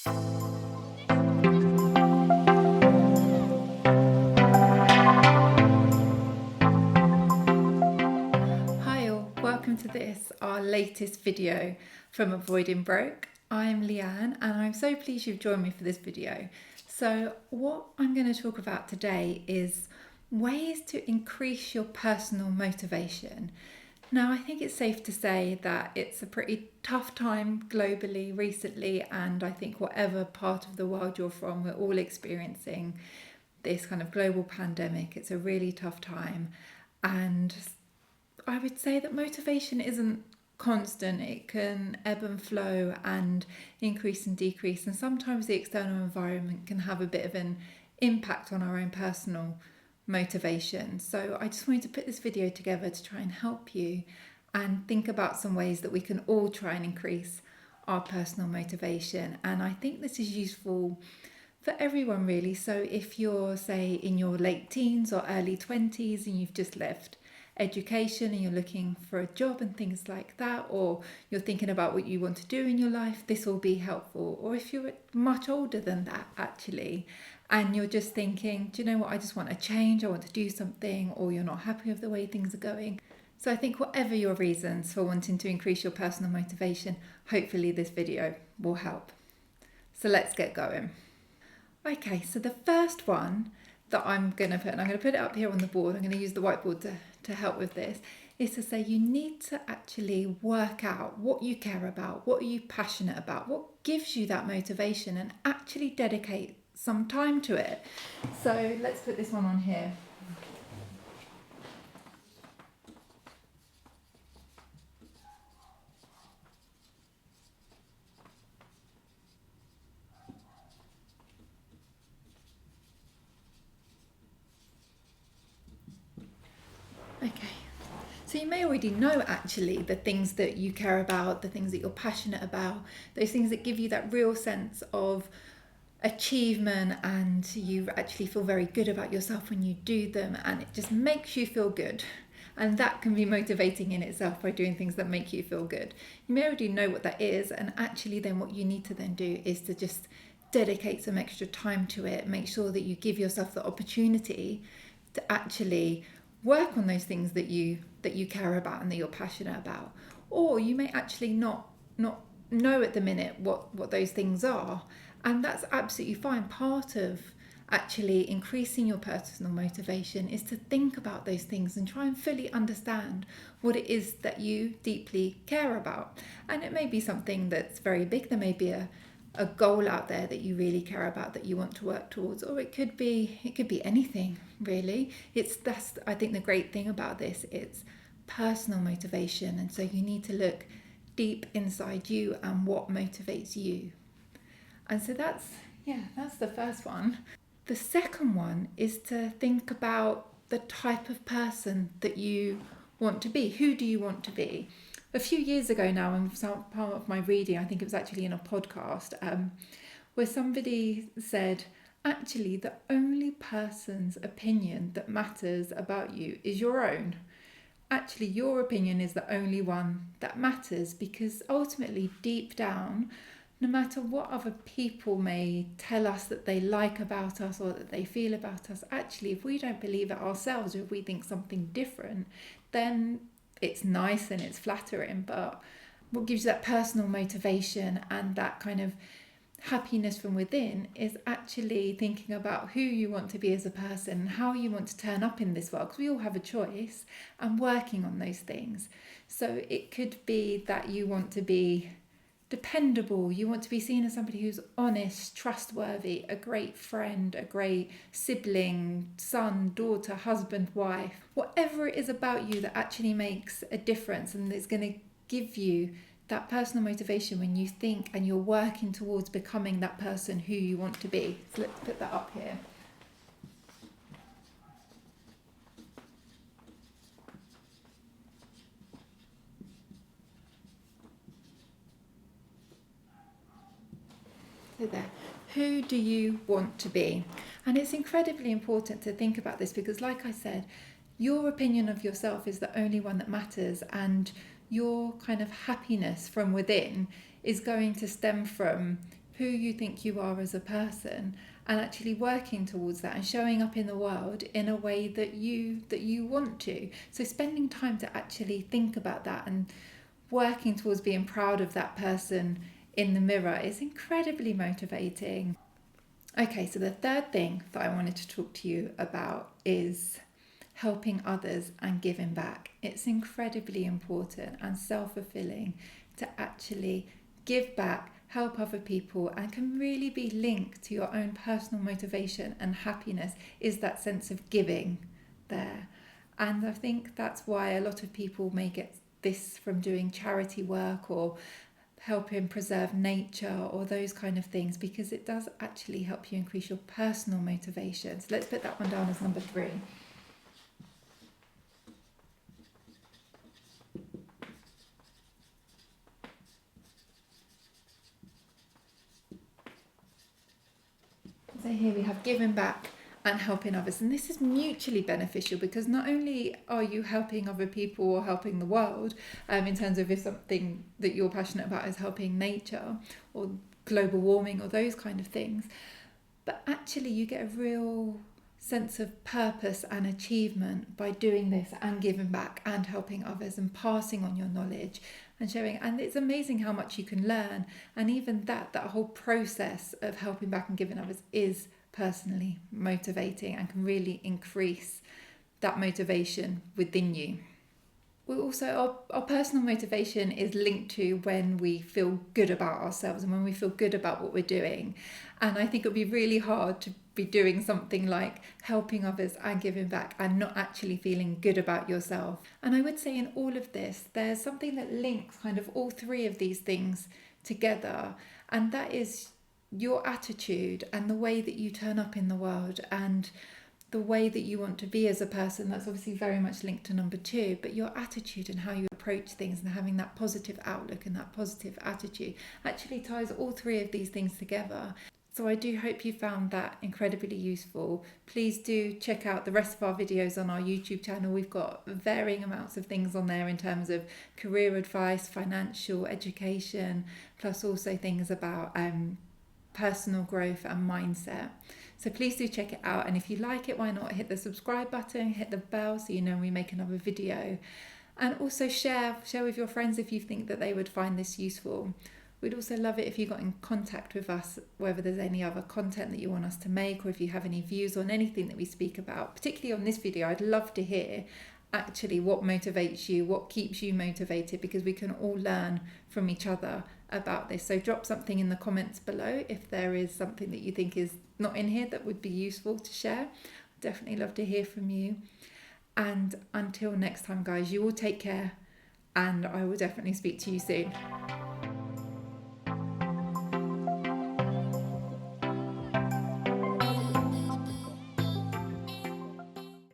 Hi all, welcome to this, our latest video from AvoidingBroke. I'm Leanne and I'm so pleased you've joined me for this video. So what I'm going to talk about today is ways to increase your personal motivation. Now, I think it's safe to say that it's a pretty tough time globally recently, and I think whatever part of the world you're from, we're all experiencing this kind of global pandemic. It's a really tough time, and I would say that motivation isn't constant. It can ebb and flow and increase and decrease, and sometimes the external environment can have a bit of an impact on our own personal motivation. So I just wanted to put this video together to try and help you and think about some ways that we can all try and increase our personal motivation. And I think this is useful for everyone really. So if you're, say, in your late teens or early 20s and you've just left education and you're looking for a job and things like that, or you're thinking about what you want to do in your life, this will be helpful. Or if you're much older than that actually, and you're just thinking, do you know what, I just want a change, I want to do something, or you're not happy with the way things are going. So I think whatever your reasons for wanting to increase your personal motivation, hopefully this video will help. So let's get going. Okay, so the first one that I'm going to put, and I'm going to put it up here on the board, I'm going to use the whiteboard to help with this, is to say you need to actually work out what you care about, what are you passionate about, what gives you that motivation, and actually dedicate some time to it. So let's put this one on here. Okay. So you may already know actually the things that you care about, the things that you're passionate about, those things that give you that real sense of achievement, and you actually feel very good about yourself when you do them, and it just makes you feel good. And that can be motivating in itself by doing things that make you feel good. You may already know what that is, and actually then what you need to then do is to just dedicate some extra time to it. Make sure that you give yourself the opportunity to actually work on those things that you care about and that you're passionate about. Or you may actually not know at the minute what those things are, and that's absolutely fine. Part of actually increasing your personal motivation is to think about those things and try and fully understand what it is that you deeply care about. And it may be something that's very big. There may be a goal out there that you really care about, that you want to work towards, or it could be anything really. That's I think the great thing about this, it's personal motivation, and so you need to look deep inside you and what motivates you. And so that's the first one. The second one is to think about the type of person that you want to be. Who do you want to be? A few years ago now, and part of my reading, I think it was actually in a podcast, where somebody said, actually, the only person's opinion that matters about you is your own. Actually, your opinion is the only one that matters, because ultimately, deep down, no matter what other people may tell us that they like about us or that they feel about us, actually, if we don't believe it ourselves, or if we think something different, then it's nice and it's flattering, but what gives you that personal motivation and that kind of happiness from within is actually thinking about who you want to be as a person, how you want to turn up in this world, because we all have a choice, and working on those things. So it could be that you want to be dependable, you want to be seen as somebody who's honest, trustworthy, a great friend, a great sibling, son, daughter, husband, wife, whatever it is about you that actually makes a difference and is going to give you that personal motivation when you think and you're working towards becoming that person who you want to be. So let's put that up here. So there, who do you want to be? And it's incredibly important to think about this, because like I said, your opinion of yourself is the only one that matters, and your kind of happiness from within is going to stem from who you think you are as a person, and actually working towards that and showing up in the world in a way that you want to. So spending time to actually think about that and working towards being proud of that person in the mirror is incredibly motivating. Okay, so the third thing that I wanted to talk to you about is helping others and giving back. It's incredibly important and self-fulfilling to actually give back, help other people, and can really be linked to your own personal motivation and happiness, is that sense of giving there. And I think that's why a lot of people may get this from doing charity work or helping preserve nature or those kind of things, because it does actually help you increase your personal motivation. So let's put that one down as number 3. So here we have giving back and helping others. And this is mutually beneficial, because not only are you helping other people or helping the world, in terms of if something that you're passionate about is helping nature or global warming or those kind of things, but actually you get a real sense of purpose and achievement by doing this and giving back and helping others and passing on your knowledge and sharing. And it's amazing how much you can learn. And even that whole process of helping back and giving others is personally motivating and can really increase that motivation within you. We also, our personal motivation is linked to when we feel good about ourselves and when we feel good about what we're doing. And I think it would be really hard to be doing something like helping others and giving back and not actually feeling good about yourself. And I would say in all of this, there's something that links kind of all 3 of these things together, and that is your attitude and the way that you turn up in the world and the way that you want to be as a person. That's obviously very much linked to number 2, but your attitude and how you approach things and having that positive outlook and that positive attitude actually ties all 3 of these things together. So I do hope you found that incredibly useful. Please do check out the rest of our videos on our YouTube channel. We've got varying amounts of things on there in terms of career advice, financial education, plus also things about personal growth and mindset. So please do check it out, and if you like it, why not hit the subscribe button, hit the bell so you know when we make another video, and also share with your friends if you think that they would find this useful. We'd also love it if you got in contact with us, whether there's any other content that you want us to make, or if you have any views on anything that we speak about, particularly on this video. I'd love to hear actually what motivates you, what keeps you motivated, because we can all learn from each other about this. So drop something in the comments below if there is something that you think is not in here that would be useful to share. I'd definitely love to hear from you. And until next time, guys, you all take care, and I will definitely speak to you soon.